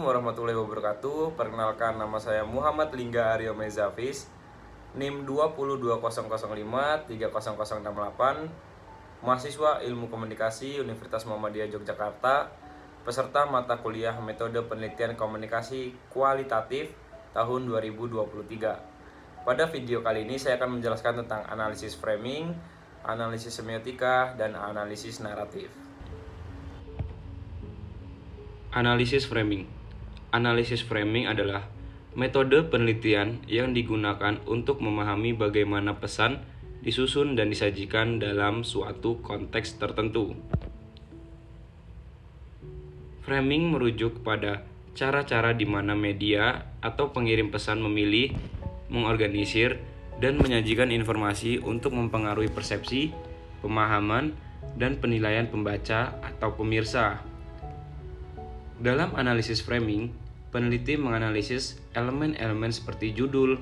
warahmatullahi wabarakatuh. Perkenalkan, nama saya Muhammad Lingga Aryo Mezafis, NIM 20205300068, mahasiswa Ilmu Komunikasi Universitas Muhammadiyah Yogyakarta, peserta mata kuliah Metode Penelitian Komunikasi Kualitatif tahun 2023. Pada video kali ini saya akan menjelaskan tentang analisis framing, analisis semiotika, dan analisis naratif. Analisis framing. Analisis framing adalah metode penelitian yang digunakan untuk memahami bagaimana pesan disusun dan disajikan dalam suatu konteks tertentu. Framing merujuk pada cara-cara di mana media atau pengirim pesan memilih, mengorganisir, dan menyajikan informasi untuk mempengaruhi persepsi, pemahaman, dan penilaian pembaca atau pemirsa. Dalam analisis framing, peneliti menganalisis elemen-elemen seperti judul,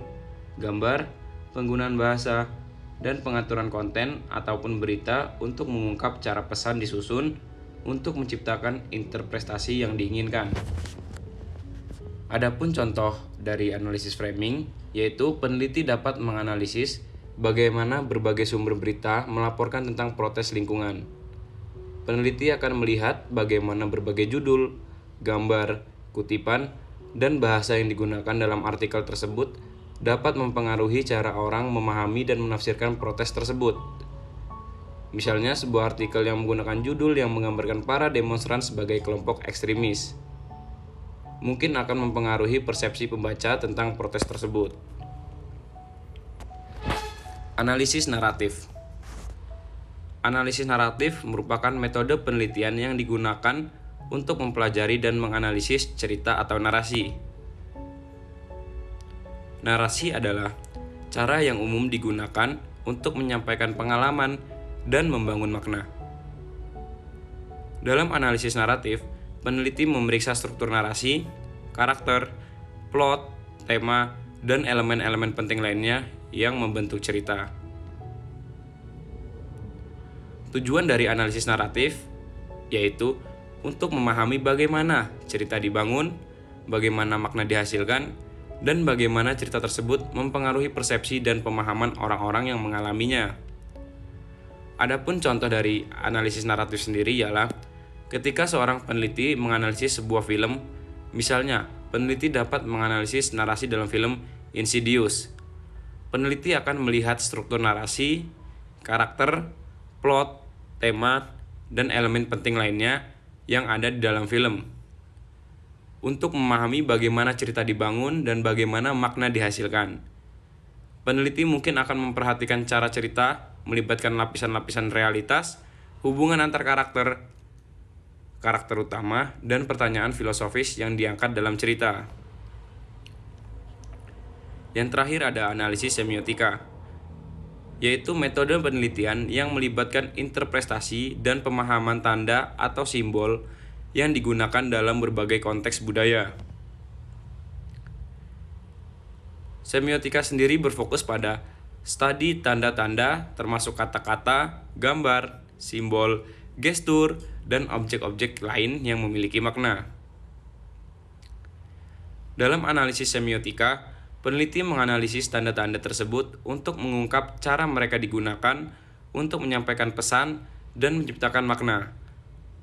gambar, penggunaan bahasa, dan pengaturan konten ataupun berita untuk mengungkap cara pesan disusun untuk menciptakan interpretasi yang diinginkan. Adapun contoh dari analisis framing, yaitu peneliti dapat menganalisis bagaimana berbagai sumber berita melaporkan tentang protes lingkungan. Peneliti akan melihat bagaimana berbagai judul, gambar, kutipan, dan bahasa yang digunakan dalam artikel tersebut dapat mempengaruhi cara orang memahami dan menafsirkan protes tersebut. Misalnya, sebuah artikel yang menggunakan judul yang menggambarkan para demonstran sebagai kelompok ekstremis mungkin akan mempengaruhi persepsi pembaca tentang protes tersebut. Analisis naratif. Analisis naratif merupakan metode penelitian yang digunakan untuk mempelajari dan menganalisis cerita atau narasi. Narasi adalah cara yang umum digunakan untuk menyampaikan pengalaman dan membangun makna. Dalam analisis naratif, peneliti memeriksa struktur narasi, karakter, plot, tema, dan elemen-elemen penting lainnya yang membentuk cerita. Tujuan dari analisis naratif yaitu untuk memahami bagaimana cerita dibangun, bagaimana makna dihasilkan, dan bagaimana cerita tersebut mempengaruhi persepsi dan pemahaman orang-orang yang mengalaminya. Adapun contoh dari analisis naratif sendiri ialah ketika seorang peneliti menganalisis sebuah film, misalnya peneliti dapat menganalisis narasi dalam film Insidious. Peneliti akan melihat struktur narasi, karakter, plot, tema, dan elemen penting lainnya yang ada di dalam film untuk memahami bagaimana cerita dibangun dan bagaimana makna dihasilkan. Peneliti mungkin akan memperhatikan cara cerita, melibatkan lapisan-lapisan realitas, hubungan antar karakter utama, dan pertanyaan filosofis yang diangkat dalam cerita. Yang terakhir ada analisis semiotika, yaitu metode penelitian yang melibatkan interpretasi dan pemahaman tanda atau simbol yang digunakan dalam berbagai konteks budaya. Semiotika sendiri berfokus pada studi tanda-tanda termasuk kata-kata, gambar, simbol, gestur, dan objek-objek lain yang memiliki makna. Dalam analisis semiotika, peneliti menganalisis tanda-tanda tersebut untuk mengungkap cara mereka digunakan untuk menyampaikan pesan dan menciptakan makna.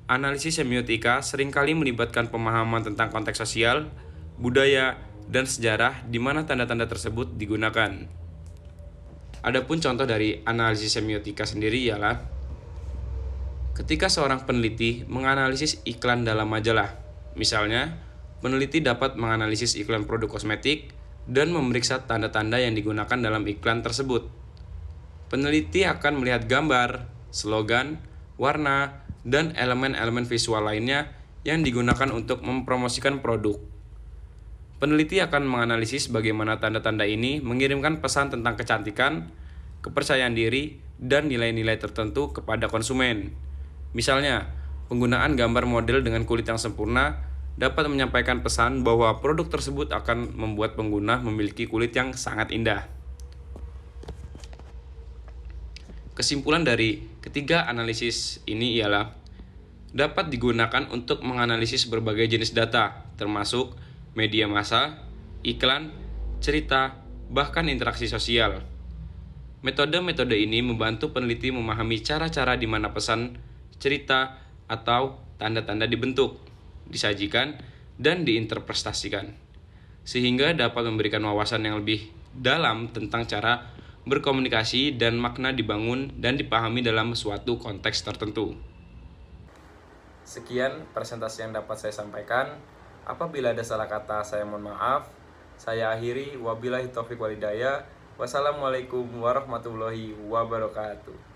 Analisis semiotika seringkali melibatkan pemahaman tentang konteks sosial, budaya, dan sejarah di mana tanda-tanda tersebut digunakan. Adapun contoh dari analisis semiotika sendiri ialah ketika seorang peneliti menganalisis iklan dalam majalah. Misalnya, peneliti dapat menganalisis iklan produk kosmetik dan memeriksa tanda-tanda yang digunakan dalam iklan tersebut. Peneliti akan melihat gambar, slogan, warna, dan elemen-elemen visual lainnya yang digunakan untuk mempromosikan produk. Peneliti akan menganalisis bagaimana tanda-tanda ini mengirimkan pesan tentang kecantikan, kepercayaan diri, dan nilai-nilai tertentu kepada konsumen. Misalnya, penggunaan gambar model dengan kulit yang sempurna dapat menyampaikan pesan bahwa produk tersebut akan membuat pengguna memiliki kulit yang sangat indah. Kesimpulan dari ketiga analisis ini ialah dapat digunakan untuk menganalisis berbagai jenis data, termasuk media massa, iklan, cerita, bahkan interaksi sosial. Metode-metode ini membantu peneliti memahami cara-cara di mana pesan, cerita, atau tanda-tanda dibentuk, disajikan, dan diinterpretasikan, sehingga dapat memberikan wawasan yang lebih dalam tentang cara berkomunikasi dan makna dibangun dan dipahami dalam suatu konteks tertentu. Sekian presentasi yang dapat saya sampaikan. Apabila ada salah kata, saya mohon maaf. Saya akhiri, wabillahi taufiq walhidayah. Wassalamualaikum warahmatullahi wabarakatuh.